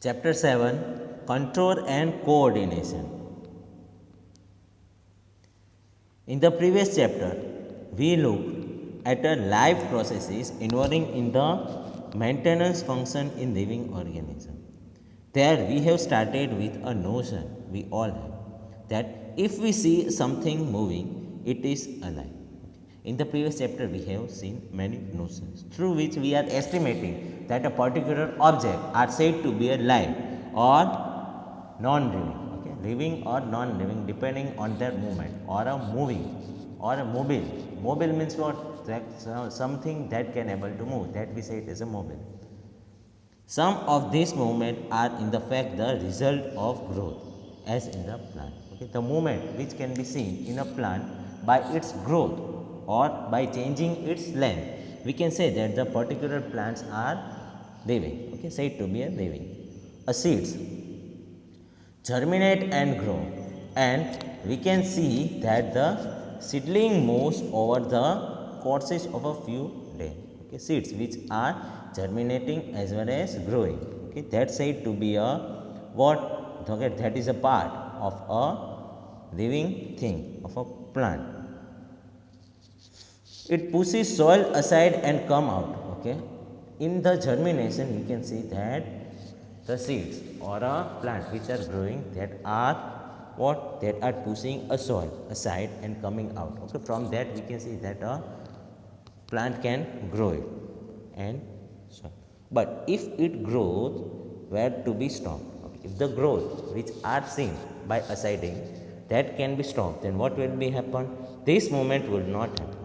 Chapter 7, Control and Coordination. In the previous chapter, we looked at the life processes involving in the maintenance function in living organism. There we have started with a notion we all have that if we see something moving, it is alive. In the previous chapter, we have seen many notions through which we are estimating that a particular object are said to be alive or non-living, okay, living or non-living, depending on their movement, or a moving or a mobile. Mobile means what? That something that can able to move. That we say it is a mobile. Some of these movements are in the fact the result of growth, as in the plant. Okay, the movement which can be seen in a plant by its growth or by changing its length, we can say that the particular plants are living. Okay, said to be a living. A seeds germinate and grow, and we can see that the seedling moves over the courses of a few days. Okay, seeds which are germinating as well as growing. Okay, that's said to be a what? Okay, that is a part of a living thing, of a plant. It pushes soil aside and come out. Okay, in the germination you can see that the seeds or a plant which are growing, that are what? That are pushing a soil aside and coming out. Okay, from that we can see that a plant can grow it and so. But if it grows were to be stopped, okay, if the growth which are seen by assiding that can be stopped, then what will be happen? This movement will not happen.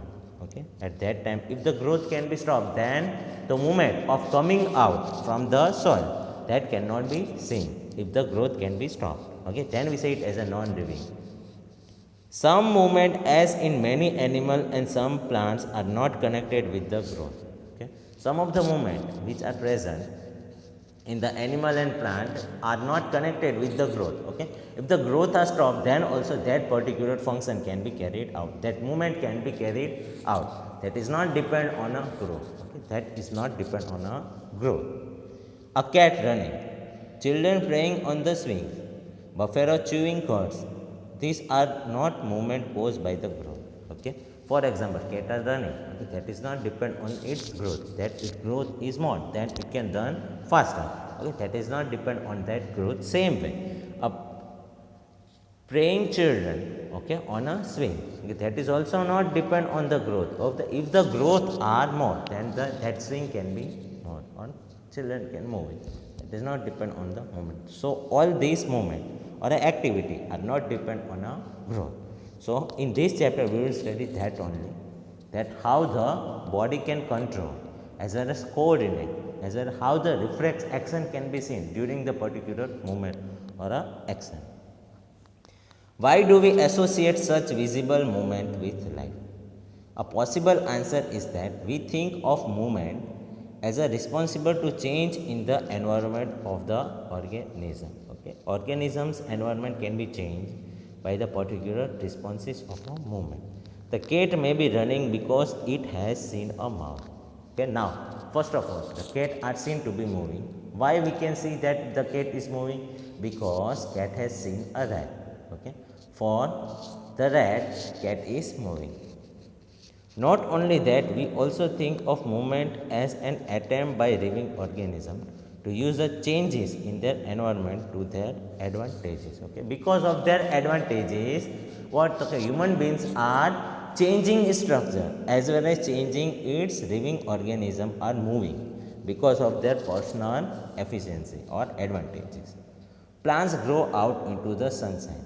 Okay, at that time, if the growth can be stopped, then the movement of coming out from the soil, that cannot be seen if the growth can be stopped. Okay, then we say it as a non-living. Some movement, as in many animals and some plants, are not connected with the growth. Okay, some of the movement which are present in the animal and plant are not connected with the growth. Okay, if the growth are stopped, then also that particular function can be carried out, that movement can be carried out. That is not depend on a growth. Okay, that is not depend on a growth. A cat running, children playing on the swing, buffalo chewing curds, these are not movement caused by the growth. Okay, for example, cat are running. Okay, that is not depend on its growth. That its growth is more, then it can run faster. Okay, that is not depend on that growth. Same way, a praying children, okay, on a swing. Okay, that is also not depend on the growth of the. If the growth are more, then that swing can be more, or children can move it. It does not depend on the moment. So all these movement or activity are not depend on a growth. So in this chapter we will study that only, that how the body can control as well as coordinate, as well as how the reflex action can be seen during the particular movement or a action. Why do we associate such visible movement with life? A possible answer is that we think of movement as a responsible to change in the environment of the organism. Okay, organism's environment can be changed by the particular responses of a movement. The cat may be running because it has seen a mouse. Okay, now first of all, the cat are seen to be moving. Why we can see that the cat is moving? Because cat has seen a rat. Okay, for the rat, cat is moving. Not only that, we also think of movement as an attempt by living organism to use the changes in their environment to their advantages. Okay, because of their advantages, what the human beings are changing its structure as well as changing its living organism are moving because of their personal efficiency or advantages. Plants grow out into the sunshine.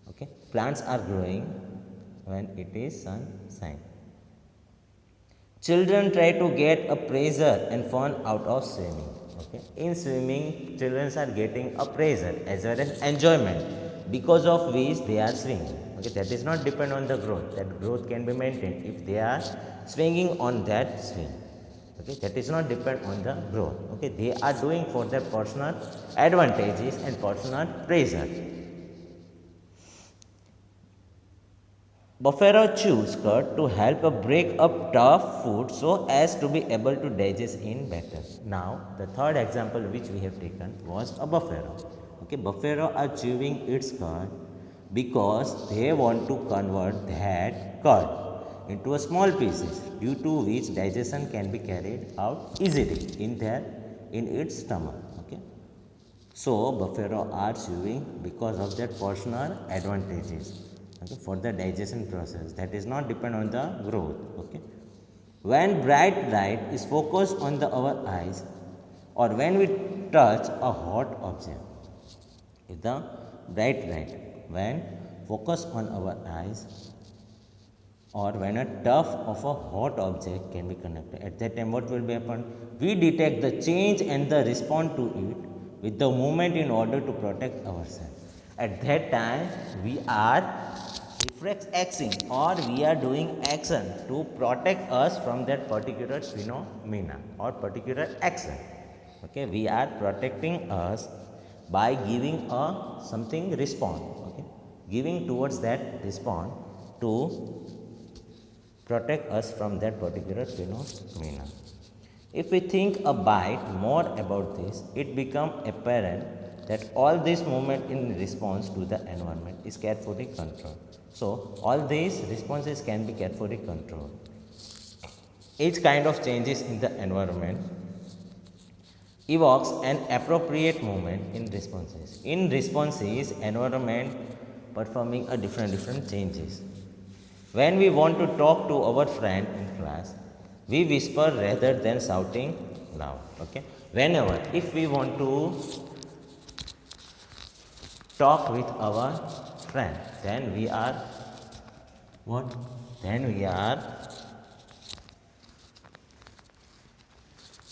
Okay, plants are growing when it is sunshine. Children try to get a pleasure and fun out of swimming. Okay, in swimming, children are getting a pleasure as well as enjoyment, because of which they are swimming. Okay, that is not depend on the growth. That growth can be maintained if they are swinging on that swing. Okay, that is not depend on the growth. Okay, they are doing for their personal advantages and personal pleasure. Buffalo chews cud to help break up tough food so as to be able to digest in better. Now, the third example which we have taken was a buffalo. Okay, buffalo are chewing its cud because they want to convert that cud into a small pieces due to which digestion can be carried out easily in its stomach. Okay, so buffalo are chewing because of their personal advantages, okay, for the digestion process that is not depend on the growth. Okay, when bright light is focused on our eyes or when we touch a hot object, if the bright light when focused on our eyes or when a tuft of a hot object can be connected, at that time what will be happen, we detect the change and the respond to it with the movement in order to protect ourselves. At that time we are reflex acting or we are doing action to protect us from that particular phenomena or particular action. Okay, we are protecting us by giving a something response. Okay, giving towards that response to protect us from that particular phenomena. If we think a bit more about this, it becomes apparent that all this movement in response to the environment is carefully controlled. So, all these responses can be carefully controlled. Each kind of changes in the environment evokes an appropriate movement in responses. In responses, environment performing a different changes. When we want to talk to our friend in class, we whisper rather than shouting loud. Okay. Whenever, if we want to talk with our friend, then we are what? Then we are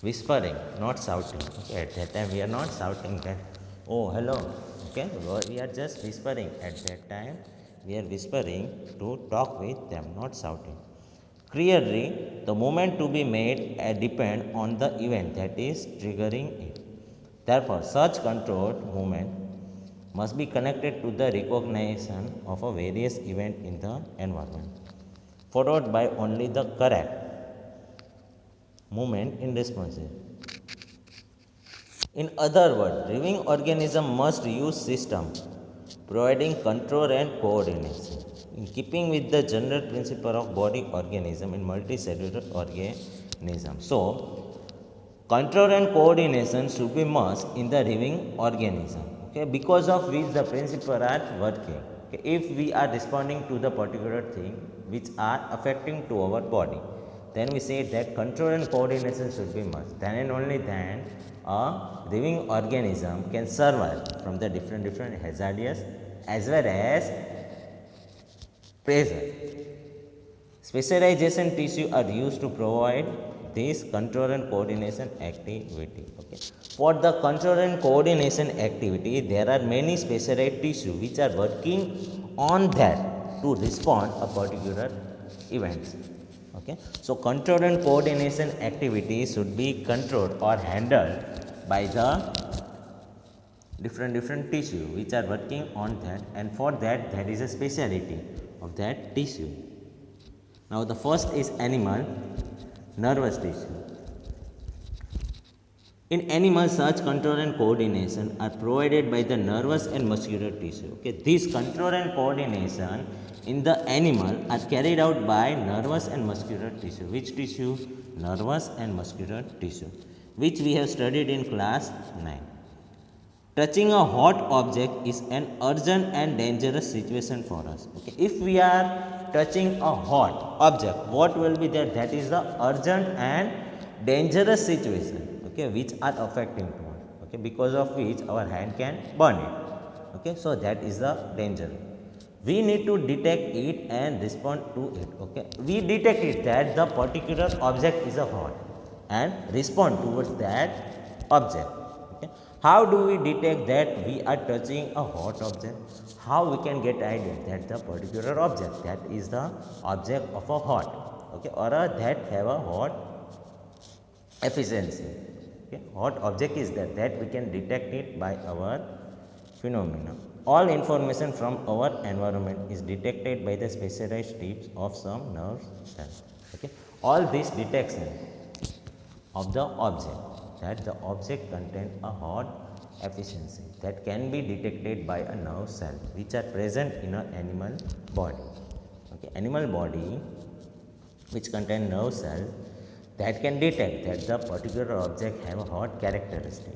whispering, not shouting. Okay. At that time, we are not shouting that, oh, hello. Okay. We are just whispering. At that time, we are whispering to talk with them, not shouting. Clearly, the movement to be made depend on the event that is triggering it. Therefore, such controlled movement must be connected to the recognition of a various event in the environment, followed by only the correct movement in response. In other words, living organism must use system providing control and coordination in keeping with the general principle of body organism in multicellular organism. So, control and coordination should be must in the living organism. Okay, because of which the principle are working. Okay, if we are responding to the particular thing which are affecting to our body, then we say that control and coordination should be must. Then and only then a living organism can survive from the different hazardous as well as pressure. Specialization tissue are used to provide this control and coordination activity. Okay. For the control and coordination activity, there are many specialized tissue which are working on that to respond a particular events. Okay. So, control and coordination activity should be controlled or handled by the different tissue which are working on that, and for that there is a speciality of that tissue. Now, the first is animal nervous tissue. In animals, such control and coordination are provided by the nervous and muscular tissue. Okay, this control and coordination in the animal are carried out by nervous and muscular tissue. Which tissue? Nervous and muscular tissue, which we have studied in class 9. Touching a hot object is an urgent and dangerous situation for us. Okay, if we are touching a hot object, what will be there? That is the urgent and dangerous situation. Okay, which are affecting to us. Okay, because of which our hand can burn it. Okay, so that is the danger. We need to detect it and respond to it. Okay, we detect it that the particular object is a hot and respond towards that object. Okay, how do we detect that we are touching a hot object? How we can get idea that the particular object that is the object of a hot, okay, or that have a hot efficiency. Okay, hot object is that we can detect it by our phenomena. all information from our environment is detected by the specialized tips of some nerve cells. Okay, all this detection of the object, that the object contains a hot efficiency that can be detected by a nerve cell which are present in an animal body. Okay, animal body which contain nerve cells that can detect that the particular object have a hot characteristic.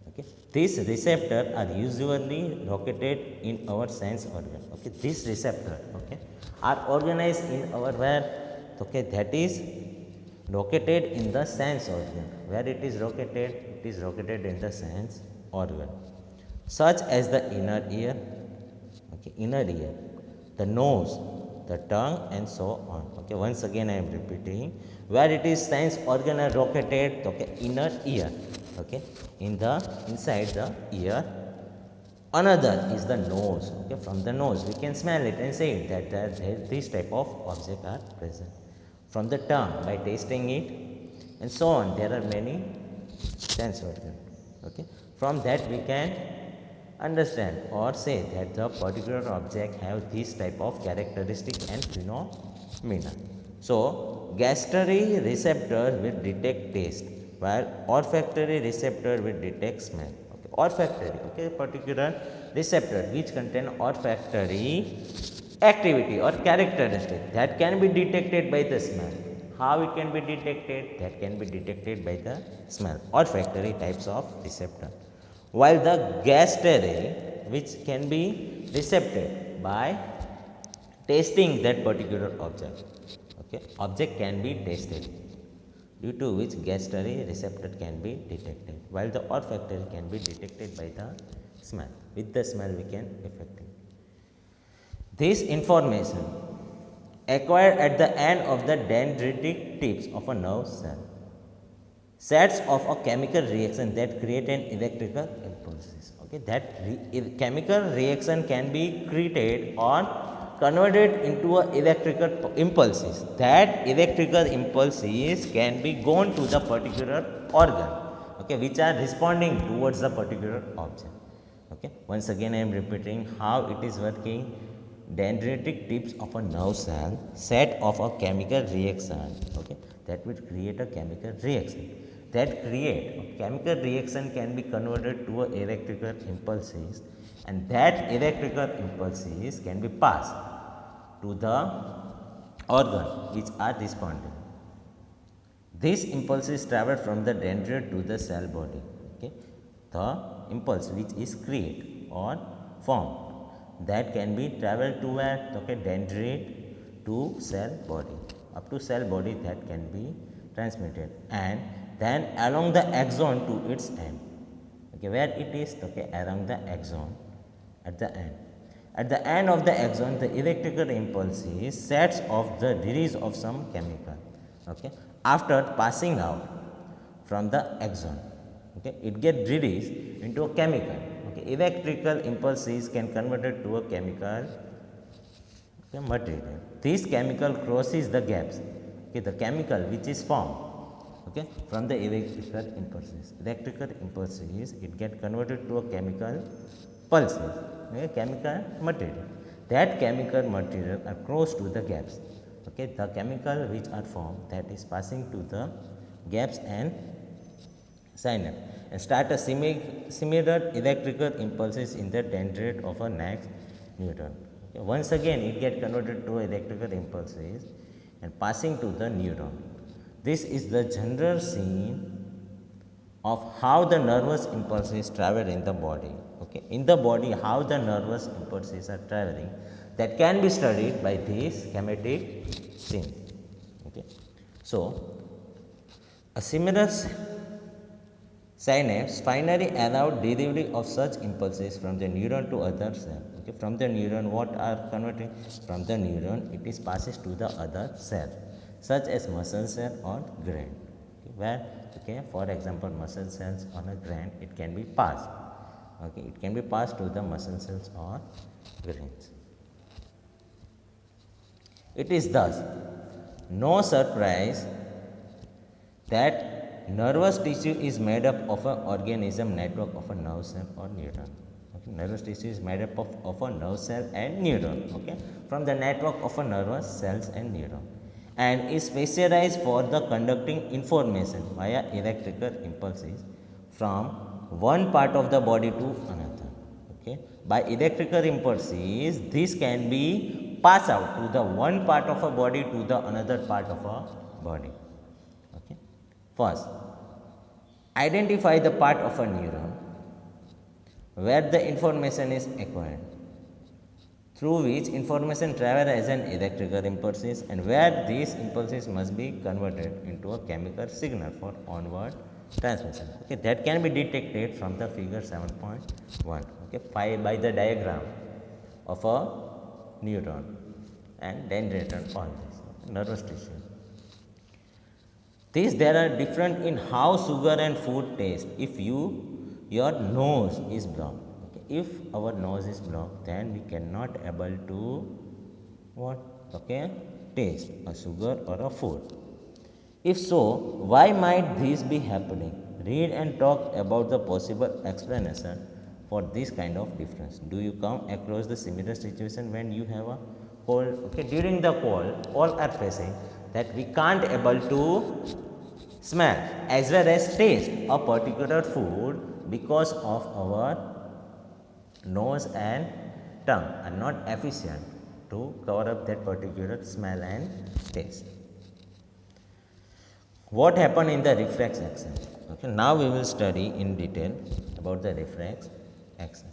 Okay, these receptors are usually located in our sense organ. Okay, these receptors, okay, are organized in our where, okay, that is located in the sense organ. Where it is located? It is located in the sense organ, such as the inner ear, okay, inner ear, the nose, the tongue, and so on. Okay, once again I am repeating, where it is sense organ are located, okay, inner ear, okay, in the inside the ear. Another is the nose. Okay, from the nose we can smell it and say that this type of object are present. From the tongue by tasting it, and so on. There are many sense organs. Okay, from that we can understand or say that the particular object have this type of characteristic and phenomena. So, gustatory receptor will detect taste, while olfactory receptor will detect smell. Okay, olfactory, okay, particular receptor which contain olfactory activity or characteristic that can be detected by the smell. How it can be detected? That can be detected by the smell. Olfactory types of receptor. While the gustatory, which can be recepted by tasting that particular object. Okay, object can be tasted, due to which gustatory receptor can be detected, while the olfactory can be detected by the smell. With the smell we can affect it. This information acquired at the end of the dendritic tips of a nerve cell sets off a chemical reaction that create an electrical impulses. Okay, that chemical reaction can be created or converted into a electrical impulses. That electrical impulses can be gone to the particular organ, okay, which are responding towards the particular object. Okay, once again I am repeating how it is working. Dendritic tips of a nerve cell set off a chemical reaction, okay, that will create a chemical reaction. That create a chemical reaction can be converted to a electrical impulses, and that electrical impulses can be passed to the organ which are responding. These impulses travel from the dendrite to the cell body. Okay, the impulse which is created or formed, that can be traveled to where? Okay, dendrite to cell body. Up to cell body that can be transmitted, and then along the axon to its end. Okay, where it is? Okay, along the axon at the end. At the end of the axon, the electrical impulse sets off the release of some chemical. Okay, after passing out from the axon, okay, it gets released into a chemical. Okay, electrical impulses can convert it to a chemical, okay, material. This chemical crosses the gaps. Okay, the chemical which is formed, okay, from the electrical impulses, it get converted to a chemical pulses, okay, chemical material. That chemical material are close to the gaps. Okay, the chemical which are formed, that is passing to the gaps and synapse, and start a similar electrical impulses in the dendrite of a next neuron. Okay, once again it get converted to electrical impulses and passing to the neuron. This is the general scene of how the nervous impulses travel in the body. Okay, in the body, how the nervous impulses are traveling, that can be studied by this schematic scene. Okay, so a similar synapse finally allowed delivery of such impulses from the neuron to other cell. Okay, from the neuron, what are converting? From the neuron, it is passes to the other cell, such as muscle cell or gland. Okay, where, okay, for example, muscle cells on a gland, it can be passed. Okay, it can be passed to the muscle cells or glands. It is thus no surprise that nervous tissue is made up of an organism network of a nerve cell or neuron. Nervous tissue is made up of a nerve cell and neuron. Okay, from the network of a nervous cells and neuron, and is specialized for the conducting information via electrical impulses from one part of the body to another. Okay, by electrical impulses, this can be passed out to the one part of a body to the another part of a body. Okay, first, identify the part of a neuron where the information is acquired, through which information travel as an electrical impulses, and where these impulses must be converted into a chemical signal for onward transmission. Okay, that can be detected from the figure 7.1. Okay, by the diagram of a neuron and dendritic on this nervous tissue. These there are different in how sugar and food taste. If your nose is blocked, okay, if our nose is blocked, then we cannot able to what, okay, taste a sugar or a food. If so, why might this be happening? Read and talk about the possible explanation for this kind of difference. Do you come across the similar situation when you have a cold? Okay, during the cold, all are facing that we can't able to smell as well as taste a particular food because of our nose and tongue are not efficient to cover up that particular smell and taste. What happened in the reflex action? Okay, now we will study in detail about the reflex action.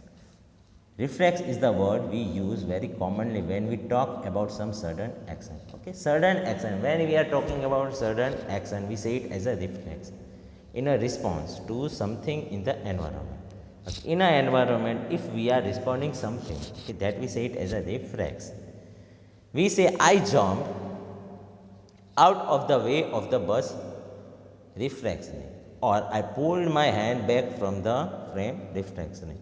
Reflex is the word we use very commonly when we talk about some sudden action. Okay, sudden action. When we are talking about sudden action, we say it as a reflex in a response to something in the environment. Okay, in an environment, if we are responding something, okay, that we say it as a reflex. We say I jumped out of the way of the bus reflexly, or I pulled my hand back from the frame reflexly,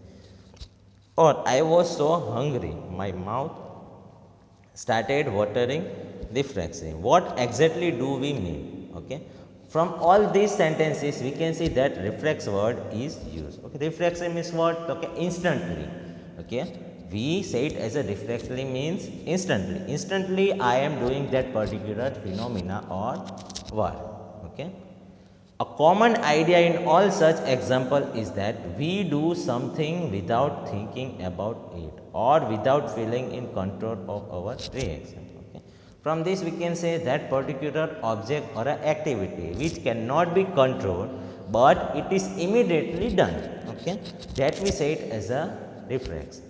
or I was so hungry my mouth started watering reflexly. What exactly do we mean? Okay, from all these sentences we can see that reflex word is used. Okay, reflexly means what? Okay, instantly. Okay, we say it as a reflexly means instantly. Instantly I am doing that particular phenomena or word. Okay, a common idea in all such example is that we do something without thinking about it or without feeling in control of our reaction. Okay, from this we can say that particular object or an activity which cannot be controlled but it is immediately done. Okay, that we say it as a reflex.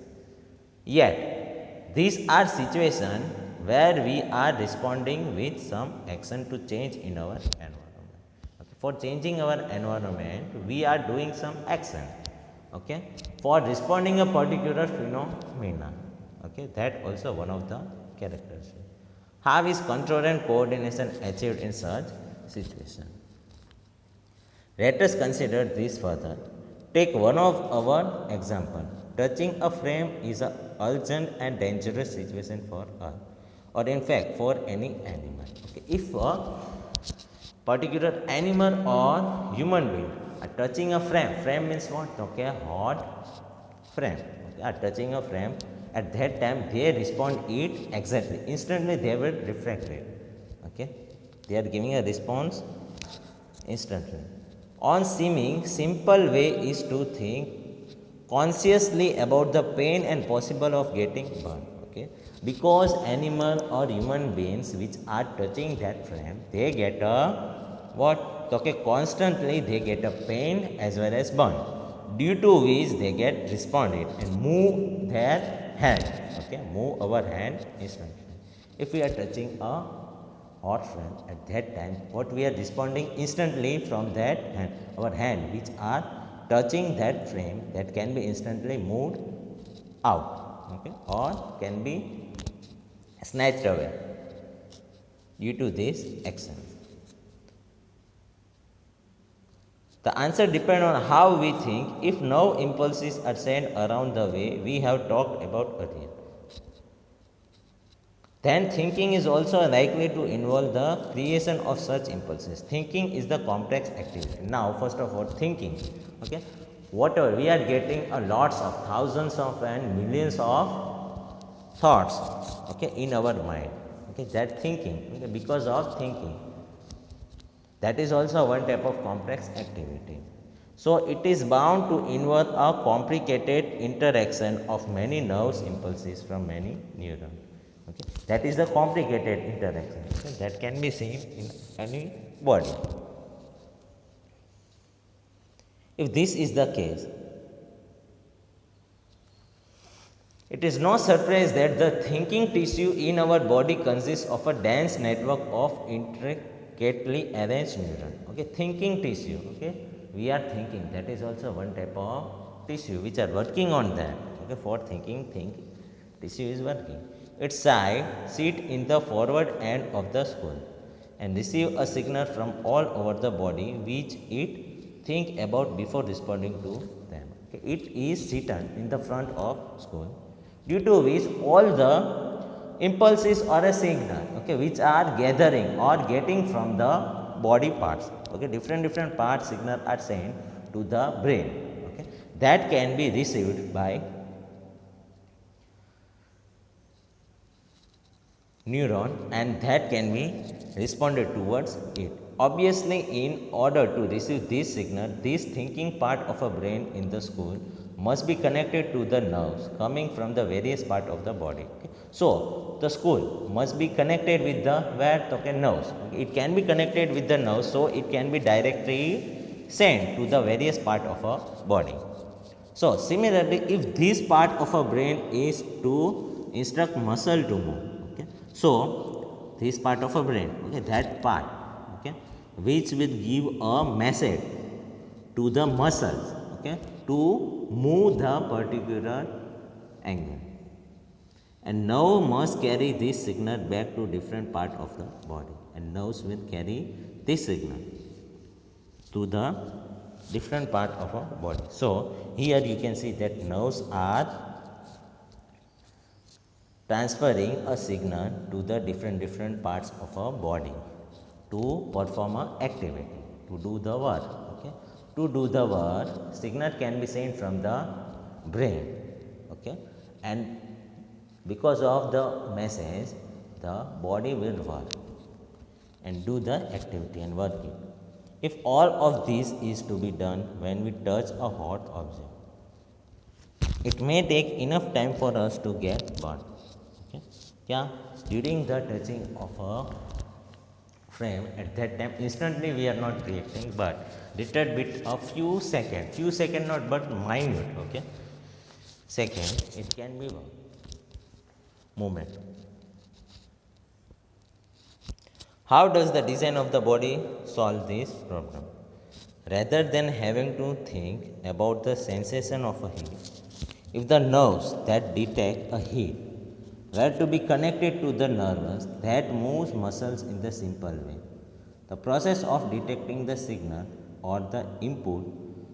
Yet these are situations where we are responding with some action to change in our environment. For changing our environment, we are doing some action. Okay, for responding a particular phenomena. Okay, that also one of the characteristics. How is control and coordination achieved in such situation? Let us consider this further. Take one of our example. Touching a frame is an urgent and dangerous situation for us, or in fact for any animal. Okay, if a particular animal or human being are touching a frame means what? Okay, a hot frame. Okay, are touching a frame, at that time they respond it exactly. Instantly they will reflect it. Okay, they are giving a response instantly. On seeming simple way is to think consciously about the pain and possible of getting burned. Okay, because animal or human beings which are touching that frame, they get a what? Okay, constantly they get a pain as well as burn, due to which they get responded and move their hand. Okay, move our hand instantly. If we are touching a hot frame, at that time what we are responding instantly from that hand, our hand which are touching that frame, that can be instantly moved out. Okay, or can be snatched away due to this action. The answer depends on how we think. If no impulses are sent around the way we have talked about earlier, then thinking is also likely to involve the creation of such impulses. Thinking is the complex activity. Now, first of all, thinking. Okay, whatever we are getting a lots of thousands of and millions of thoughts, okay, in our mind, okay, that thinking, okay, because of thinking, that is also one type of complex activity. So it is bound to involve a complicated interaction of many nerves impulses from many neurons. Okay. That is a complicated interaction, okay, that can be seen in any body. If this is the case, it is no surprise that the thinking tissue in our body consists of a dense network of intricately arranged neurons. Okay, thinking tissue. Okay, we are thinking. That is also one type of tissue which are working on that. Okay, for thinking tissue is working. Its side sit in the forward end of the skull and receive a signal from all over the body which it think about before responding to them. Okay, it is seated in the front of skull, due to which all the impulses or a signal, okay, which are gathering or getting from the body parts, okay, different parts signal are sent to the brain, okay, that can be received by neuron and that can be responded towards it. Obviously, in order to receive this signal, this thinking part of a brain in the skull must be connected to the nerves coming from the various part of the body. Okay. So, the skull must be connected with the where? Okay, nerves. Okay. It can be connected with the nerves, so it can be directly sent to the various part of a body. So, similarly, if this part of a brain is to instruct muscle to move, okay, so this part of a brain, okay, that part, okay, which will give a message to the muscles, okay, to move the particular angle, and nerve must carry this signal back to different part of the body, and nerves will carry this signal to the different part of our body. So here you can see that nerves are transferring a signal to the different parts of our body to perform a activity, to do the work. Okay, to do the work, signal can be sent from the brain, okay, and because of the message, the body will work and do the activity and work it. If all of this is to be done when we touch a hot object, it may take enough time for us to get burnt. Okay, yeah, during the touching of a frame, at that time instantly we are not reacting, but little bit a few second not but minute, okay, second, it can be movement. How does the design of the body solve this problem? Rather than having to think about the sensation of a heat, if the nerves that detect a heat were to be connected to the nerves that moves muscles in the simple way, the process of detecting the signal or the input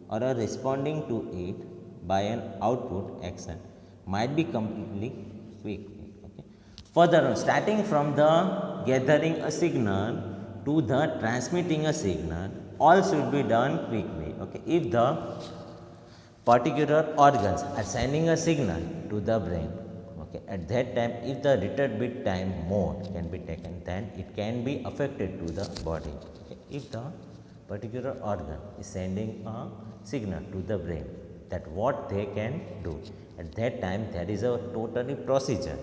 or a responding to it by an output action might be completely quick. Okay. Further, starting from the gathering a signal to the transmitting a signal, all should be done quickly. Okay. If the particular organs are sending a signal to the brain, okay, at that time, if the little bit time more can be taken, then it can be affected to the body. Okay. If the particular organ is sending a signal to the brain, that what they can do, at that time there is a totally procedure,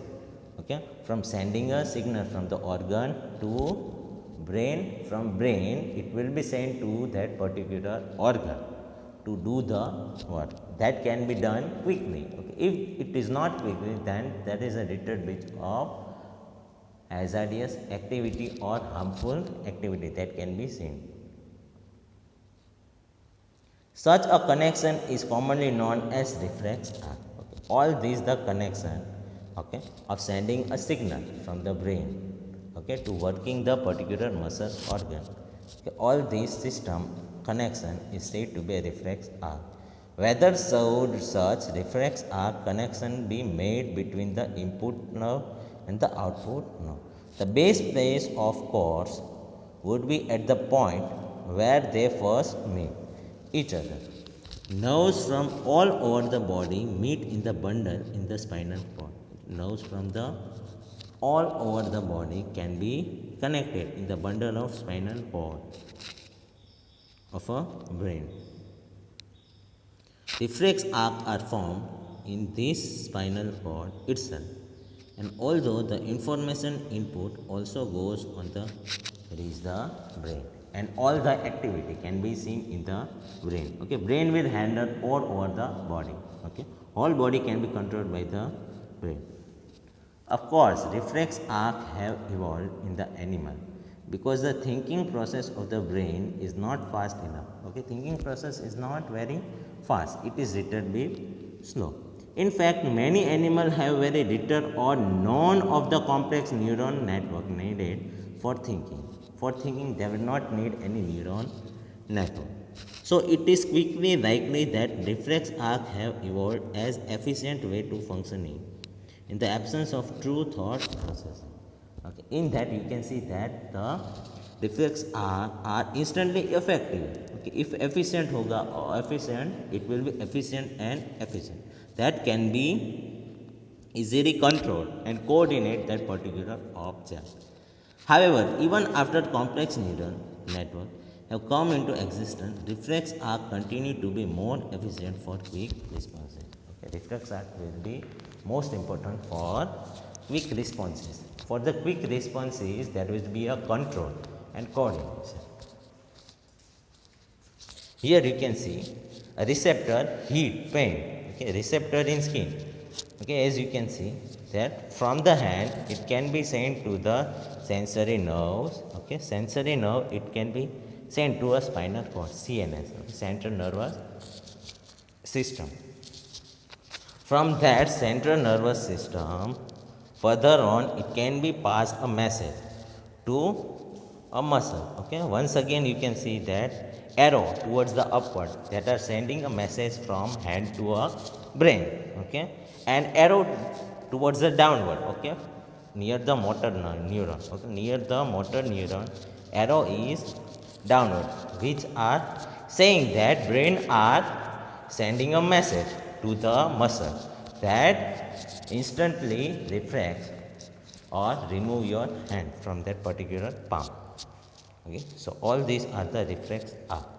okay, from sending a signal from the organ to brain, from brain it will be sent to that particular organ to do the work. That can be done quickly. Okay. If it is not quickly, then that is a little bit of hazardous activity or harmful activity that can be seen. Such a connection is commonly known as reflex arc. Okay. All these the connection, okay, of sending a signal from the brain, okay, to working the particular muscle organ. Okay. All these system connection is said to be a reflex arc. Whether should such reflex arc connection be made between the input nerve and the output nerve? The best place, of course, would be at the point where they first meet each other. Nerves from all over the body meet in the bundle in the spinal cord. Nerves from the all over the body can be connected in the bundle of spinal cord of a brain. Reflex arcs are formed in this spinal cord itself, and although the information input also goes on the reach the brain, and all the activity can be seen in the brain. Okay, brain will handle all over the body. Okay, whole body can be controlled by the brain. Of course, reflex arc have evolved in the animal because the thinking process of the brain is not fast enough. Okay, thinking process is not very fast, it is little bit slow. In fact, many animals have very little or none of the complex neuron network needed for thinking. For thinking, they will not need any neuron network. So, it is quickly likely that reflex arc have evolved as efficient way to functioning in the absence of true thought processing. Okay. In that, you can see that the reflex are instantly effective. Okay. If efficient hoga or efficient, it will be efficient and efficient. That can be easily controlled and coordinate that particular object. However, even after complex neural network have come into existence, reflex arc continue to be more efficient for quick responses. Okay. Reflex arc will be most important for quick responses. For the quick responses, there will be a control and coordination. Here you can see a receptor, heat, pain. Okay, receptor in skin. Okay, as you can see that from the hand, it can be sent to the sensory nerves. Okay, sensory nerve, it can be sent to a spinal cord, CNS, okay, central nervous system. From that central nervous system, further on, it can be passed a message to a muscle. Okay, once again, you can see that arrow towards the upward that are sending a message from hand to a brain. Okay, and arrow towards the downward. Okay, near the motor neuron. Okay, near the motor neuron, arrow is downward, which are saying that brain are sending a message to the muscle that instantly reflex or remove your hand from that particular palm. Okay, so all these are the reflex arc.